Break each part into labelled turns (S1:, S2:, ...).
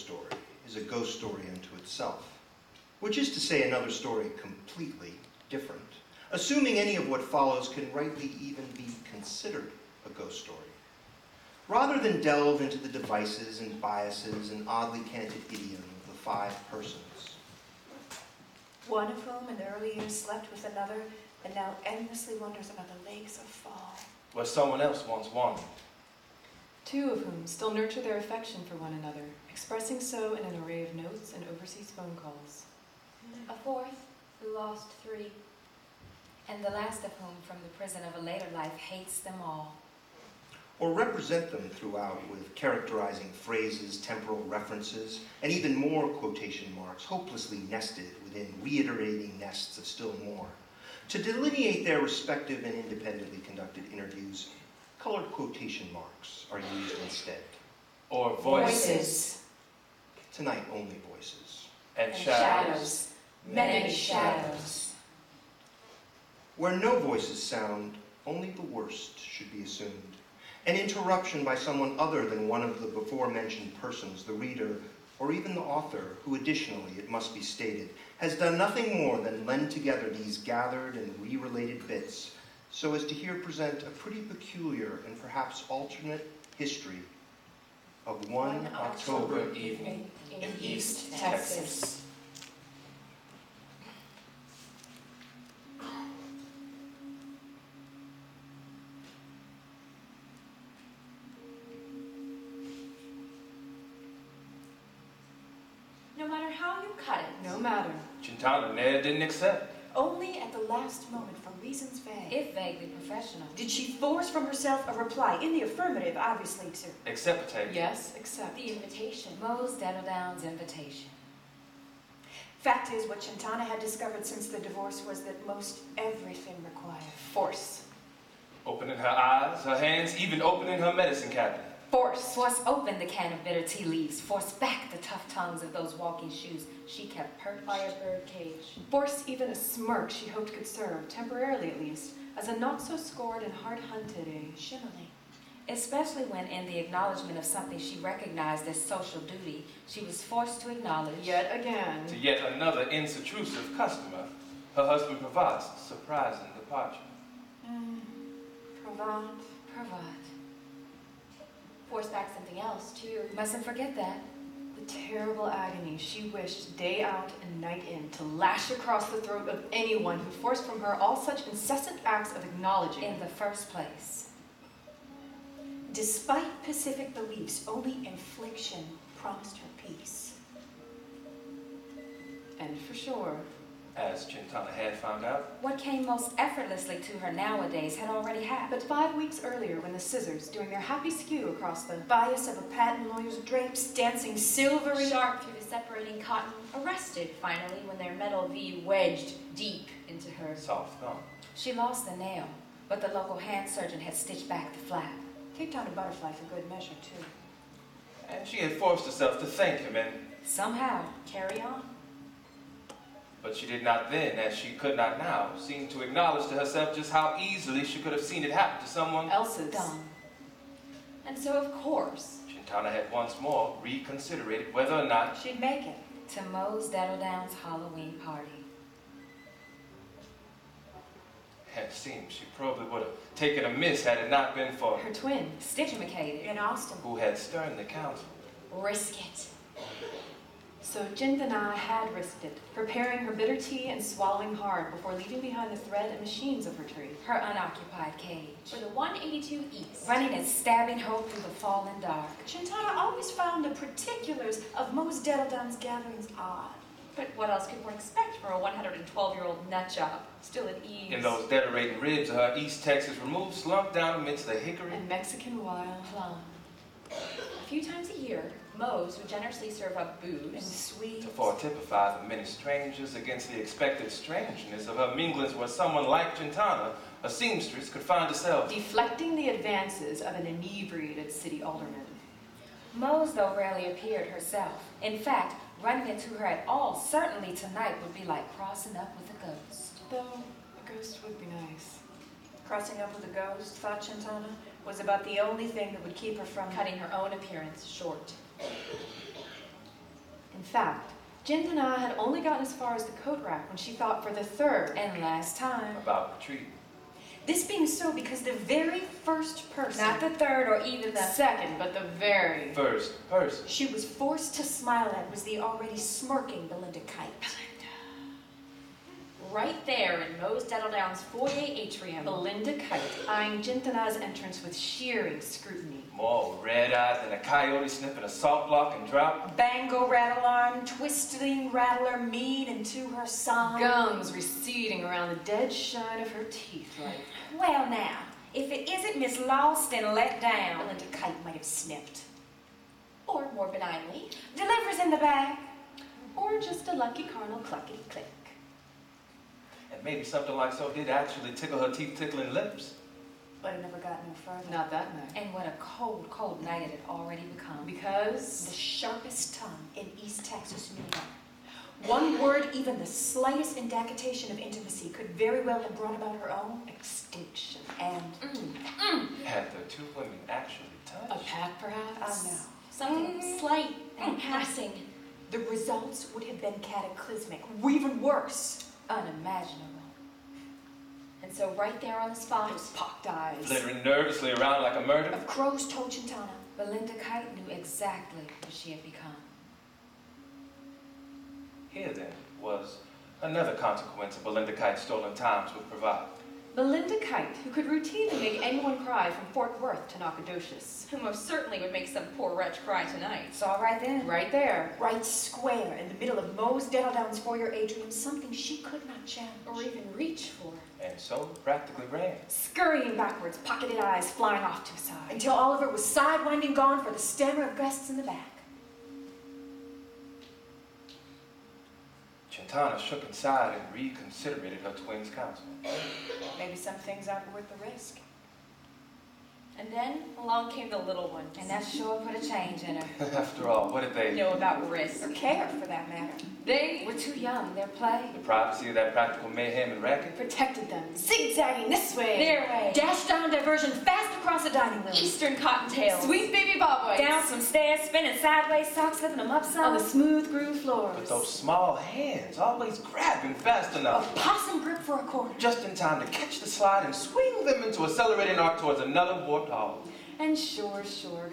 S1: story is a ghost story unto itself, which is to say another story completely different, assuming any of what follows can rightly even be considered a ghost story. Rather than delve into the devices and biases and oddly canted idiom of the five persons.
S2: One of whom in the early years slept with another and now endlessly wonders about the lakes of fall.
S3: Where someone else once wandered.
S4: Two of whom still nurture their affection for one another, expressing so in an array of notes and overseas phone calls.
S5: A fourth who lost three, and the last of whom from the prison of a later life hates them all.
S1: Or represent them throughout with characterizing phrases, temporal references, and even more quotation marks, hopelessly nested within reiterating nests of still more. To delineate their respective and independently conducted interviews, colored quotation marks are used instead.
S3: Or voices.
S1: Tonight, only voices.
S3: And shadows.
S5: Many shadows.
S1: Where no voices sound, only the worst should be assumed. An interruption by someone other than one of the before-mentioned persons, the reader, or even the author, who additionally, it must be stated, has done nothing more than lend together these gathered and re-related bits so as to here present a pretty peculiar and perhaps alternate history of one October evening
S5: in East Texas.
S2: No matter how you cut it.
S4: No matter.
S3: Chintana Ned didn't accept.
S2: Only at the last moment for reasons vague.
S5: If vaguely professional.
S2: Did she force from herself a reply in the affirmative, obviously, to
S3: Accept potato.
S4: Yes, accept.
S2: the invitation?
S5: Mose Dettledown's invitation.
S2: Fact is, what Chintana had discovered since the divorce was that most everything required
S4: Force.
S3: Opening her eyes, her hands, even opening her medicine cabinet.
S4: Force.
S5: Force open the can of bitter tea leaves. Force back the tough tongues of those walking shoes she kept perched by a bird cage.
S4: Force even a smirk she hoped could serve, temporarily at least, as a not-so-scored and hard-hunted a
S5: Shimmerly. Especially when, in the acknowledgement of something she recognized as social duty, she was forced to acknowledge
S4: yet again.
S3: To yet another intrusive customer, her husband Provast's surprising departure.
S2: Provant.
S5: Provide.
S2: Force back something else, too.
S5: Mustn't forget that.
S4: The terrible agony she wished day out and night in to lash across the throat of anyone who forced from her all such incessant acts of acknowledging.
S5: In the first place.
S2: Despite Pacific beliefs, only infliction promised her peace.
S4: And for sure,
S3: As Chintana had found out.
S5: What came most effortlessly to her nowadays had already happened.
S4: but 5 weeks earlier when the scissors, doing their happy skew across the
S2: Bias of a patent lawyer's drapes dancing silvery
S6: Sharp through the separating cotton, arrested finally when their metal V wedged deep into her.
S3: Soft thumb.
S5: She lost the nail, but the local hand surgeon had stitched back the flap.
S2: taped on a butterfly for good measure, too.
S3: And she had forced herself to thank him, and
S5: Somehow,
S6: Carry on.
S3: but she did not then, as she could not now, seem to acknowledge to herself just how easily she could have seen it happen to someone.
S4: else's.
S5: done.
S6: And so, of course,
S3: Chintana had once more reconsidered whether or not
S2: She'd make it.
S5: To Mose Dettledown's Halloween party.
S3: it seemed she probably would have taken a miss had it not been for
S4: Her twin.
S5: Stitchmacated.
S2: In Austin.
S3: who had sternly counseled.
S6: risk it.
S4: So Chintana had risked it, preparing her bitter tea and swallowing hard before leaving behind the thread and machines of her tree.
S5: Her unoccupied cage.
S6: For the 182 East.
S5: Running and stabbing hope through the fallen dark.
S2: Chintana always found the particulars of Mose Dettledown's gatherings odd.
S6: But what else could one expect from a 112-year-old nutjob, still at ease?
S3: In those deteriorating ribs of her East Texas removed, slumped down amidst the hickory.
S4: And Mexican wild
S5: Plum.
S6: A few times a year, Mose would generously serve up
S2: And
S6: booze.
S2: sweet.
S3: To foretypify the many strangers against the expected strangeness of her minglings where someone like Chintana, a seamstress, could find herself.
S4: deflecting the advances of an inebriated city alderman.
S5: Mose, though rarely appeared herself. In fact, running into her at all, certainly tonight, would be like crossing up with a ghost.
S4: Though a ghost would be nice.
S2: Crossing up with a ghost, thought Chintana, was about the only thing that would keep her from
S6: Cutting her own appearance short.
S4: fact, Jeanlouis had only gotten as far as the coat rack when she thought for the third
S5: And last time.
S3: About retreat.
S2: This being so because the very first person,
S5: Not the third or even the
S4: second, but the very
S3: First person.
S2: she was forced to smile at was the already smirking Belinda Kite.
S6: Right there in Mose Dettledown's foyer atrium.
S4: Belinda Kite, eyeing Jeanlouis' entrance with shearing scrutiny.
S3: More red-eyed than a coyote sniffing a salt block and drought.
S2: Bango rattle arm, twisting rattler, mean into her song.
S4: Gums receding around the dead shine of her teeth like...
S5: Well now, if it isn't Miss Lost and Let Down.
S2: Belinda Kite might have snipped.
S6: Or more benignly,
S5: Delivers in the bag.
S4: Or just a lucky carnal cluckety-click.
S3: And maybe something like so did actually tickle her teeth-tickling lips.
S2: But it never got no further.
S4: Not that night.
S5: And what a cold, cold night it had already become.
S4: Because...
S2: The sharpest tongue in East Texas, New York. One word, even the slightest indacitation of intimacy, could very well have brought about her own extinction. And
S3: Had the two women actually
S4: a
S3: touched?
S4: pat, perhaps?
S2: oh no.
S6: something slight and passing.
S2: The results would have been cataclysmic, even worse.
S5: Unimaginable.
S6: And so right there on the spot,
S4: Those pocked eyes.
S3: Flittering nervously around like a murder?
S2: Of crows told Chintana.
S5: Belinda Kite knew exactly what she had become.
S3: Here, then, was another consequence of Belinda Kite's stolen times would provide.
S4: Belinda Kite, who could routinely make anyone cry from Fort Worth to Nacogdoches.
S6: who most certainly would make some poor wretch cry tonight.
S5: It's all right then.
S4: Right there.
S2: Right square in the middle of Mose Dettledown's foyer atrium, something she could not challenge.
S6: Or even reach for.
S3: And so practically ran.
S2: Scurrying backwards, pocketed eyes flying off to a side, until Oliver was sidewinding gone for the stammer of guests in the back.
S3: Chintana shook inside and reconsidered her twin's counsel.
S2: Maybe some things aren't worth the risk.
S6: And then along came the little one.
S5: And that sure put a change in her.
S3: After all, what did they...
S6: know about risk.
S2: Or care, for that matter.
S4: They
S5: We're too young. Their play.
S3: The privacy of that practical mayhem and racket?
S4: protected them, zigzagging this way.
S6: Their way.
S2: Dash down diversion fast across the dining room.
S6: Eastern cottontails.
S4: Sweet baby bob
S5: Down some stairs, spinning sideways, socks lifting them up
S4: on
S5: some.
S4: the smooth groove floors.
S3: But those small hands, always grabbing fast
S2: A
S3: enough.
S2: possum grip for a quarter.
S3: Just in time to catch the slide and swing them into accelerating arc towards another warped hall.
S4: And sure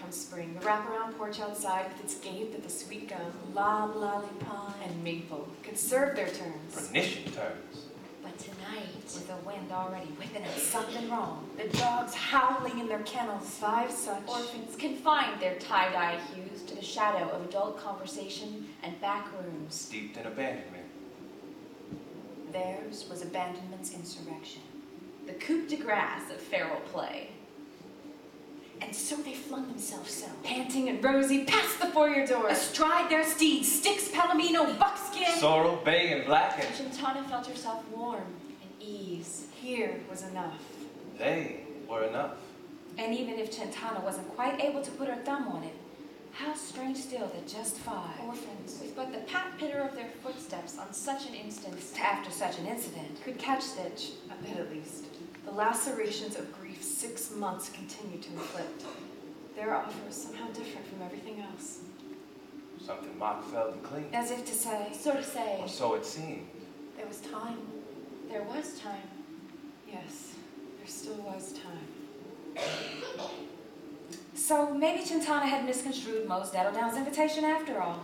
S4: comes spring. The wraparound porch outside with its gate that the sweet gum
S2: Lob, lolly, pine.
S4: and maple could serve their turns.
S3: Pernicious turns.
S6: But tonight,
S5: With the wind already whipping at something wrong.
S2: The dogs howling in their kennels.
S4: 5 such
S6: orphans confined their tie-dye hues to the shadow of adult conversation and back rooms.
S3: Steeped in abandonment.
S2: Theirs was abandonment's insurrection.
S6: The coup de grace of feral play.
S2: And so they flung themselves so.
S4: panting and rosy past the foyer door.
S2: Astride their steeds, Styx, Palomino, Buckskin.
S3: Sorrel, bay, and black, and
S6: Chintana felt herself warm and ease.
S4: Here was enough.
S3: they were enough.
S5: And even if Chintana wasn't quite able to put her thumb on it, how strange still that just 5,
S2: Orphans.
S6: With but the pat-pitter of their footsteps on such an instance.
S5: after such an incident,
S4: Could catch Stitch, a bit at least. The lacerations of grief 6 months continued to inflict. Their offer was somehow different from everything else.
S3: Something mock felt and clean.
S5: as if to say,
S6: So to say,
S3: Or so it seemed.
S2: There was time.
S6: there was time.
S4: Yes, there still was time.
S5: so maybe Chintana had misconstrued Mose Dettledown's invitation after all.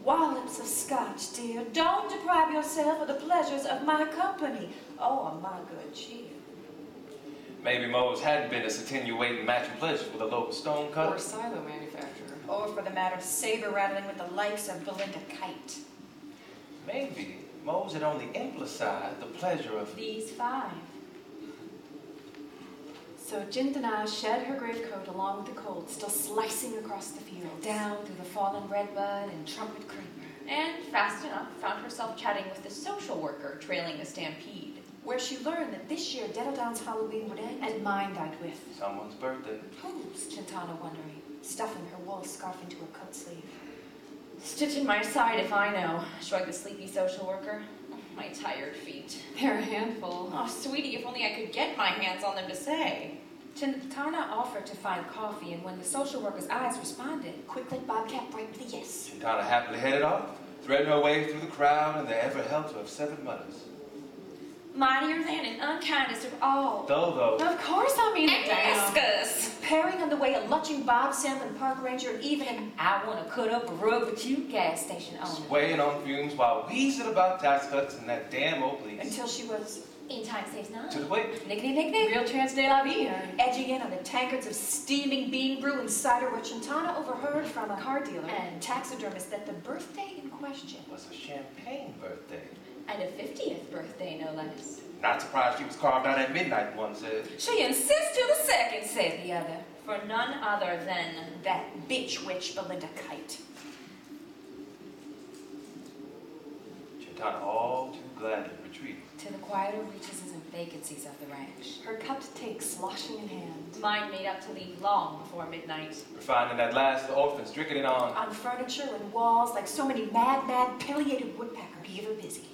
S2: Wallops of scotch, dear. Don't deprive yourself of the pleasures of my company. Oh, of my good cheer.
S3: Maybe Mose hadn't been as attenuating matching pleasures with a local stone cutter.
S4: Or silo manufacturer.
S2: Or for the matter of saber rattling with the likes of Belinda Kite.
S3: Maybe Mose had only emphasized the pleasure of...
S6: These 5.
S4: So Jeanlouis shed her greatcoat along with the cold, still slicing across the fields.
S5: Down through the fallen redbud and trumpet creeper.
S6: And fast enough, found herself chatting with the social worker trailing a stampede.
S2: Where she learned that this year Dettledown's Halloween would end.
S4: And mine died with.
S3: someone's birthday.
S5: Who's Chintana wondering?
S2: Stuffing her wool scarf into her coat sleeve.
S6: Stitch in my side if I know, shrugged the sleepy social worker. My tired feet.
S4: They're a handful.
S6: Oh, sweetie, if only I could get my hands on them to say.
S5: Chintana offered to find coffee, and when the social worker's eyes responded,
S2: Quick like Bobcat right with a yes.
S3: Chintana happily headed off, threading her way through the crowd and the ever-helter of 7 mothers.
S6: Mightier than and unkindest of all.
S3: Though,
S4: Of course I mean it, damn.
S6: Discus.
S2: Pairing on the way a lunching Bob Sandlin park ranger and even an
S5: I want to cut up a rug with you, gas station owner.
S3: swaying on fumes while wheezing about tax cuts and that damn old lease.
S2: until she was
S6: In time saves none.
S3: To the wake.
S5: Nickety nick nick.
S4: Real chance de la vie, huh?
S2: edging in on the tankards of steaming bean brew and cider where Chintana overheard from a
S4: Car dealer.
S2: and taxidermist that the birthday in question
S3: Was a champagne birthday.
S6: And a 50th birthday, no less.
S3: Not surprised she was carved out at midnight, one said.
S5: She insists till the second, said the other.
S6: For none other than
S2: that bitch witch Belinda Kite.
S3: Chintana all too gladly retreated.
S5: To the quieter reaches and vacancies of the ranch.
S4: Her cupped take sloshing in hand.
S6: mine made up to leave long before midnight.
S3: We're finding at last the orphans drinking it on.
S2: On furniture and walls like so many mad, pileated woodpeckers. Ever busy.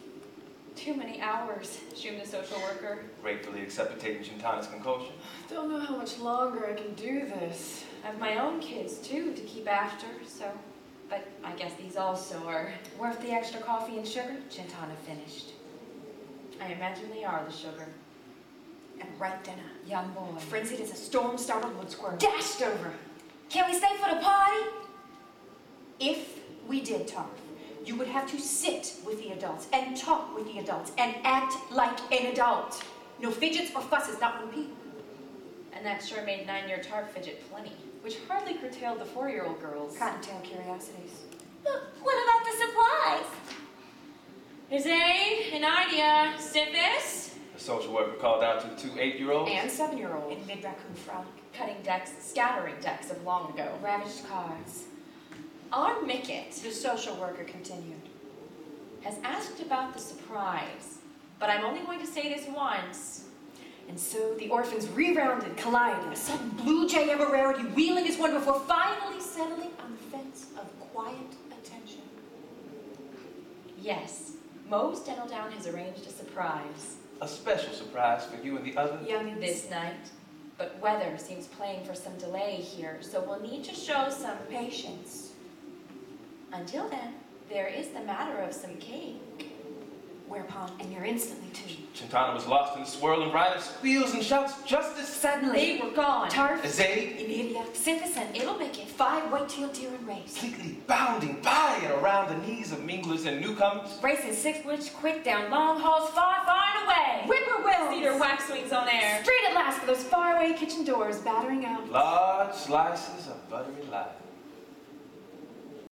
S6: Too many hours, assumed the social worker.
S3: Gratefully accepted taking Chintana's concoction.
S4: Don't know how much longer I can do this.
S6: I have my own kids, too, to keep after, so... But I guess these also are...
S5: Worth the extra coffee and sugar? Chintana finished.
S6: I imagine they are the sugar.
S2: And right then,
S5: Young boy.
S2: frenzied as a storm-startled wood squirrel.
S4: Dashed over.
S5: Can we stay for the party?
S2: If we did, Tarf, you would have to sit with the adults and talk with the adults and act like an adult. No fidgets or fusses, not one peep.
S6: And that sure made 9-year tart fidget plenty.
S4: Which hardly curtailed the 4-year-old girls.
S2: Cottontail curiosities.
S6: What about the supplies? There's an idea. Stiffus?
S3: The social worker called out to the 2 8-year-olds.
S4: And 7-year-olds.
S2: In mid-raccoon frolic.
S6: Cutting decks, scattering decks of long ago.
S5: Ravaged cars.
S6: Our Mickett
S2: The social worker continued.
S6: has asked about the surprise, but I'm only going to say this once.
S2: And so the orphans re-rounded, collided, a sudden blue jay of a rarity, wheeling his one before finally settling on the fence of quiet attention.
S6: Yes, Moe's Dental Down has arranged a surprise
S3: A special surprise for you and the other.
S2: Youngins.
S6: this night, but weather seems playing for some delay here, so we'll need to show some
S2: Patience.
S6: Until then, there is the matter of some cake.
S2: Whereupon, and you're instantly too.
S3: Chintana was lost in the swirl and riot of squeals and shouts. Justice!
S5: Suddenly,
S6: They were gone.
S2: Tarf,
S3: Zaid,
S2: Emilia,
S5: Sisyphus and
S6: It'll make it
S2: 5 white-tailed deer in race.
S3: completely bounding by and around the knees of minglers and newcomers.
S5: racing 6-witch quick down long halls far, far and away.
S2: Whippoorwills!
S6: Cedar waxwings on air.
S4: Straight at last for those faraway kitchen doors battering out.
S3: Large slices of buttery light.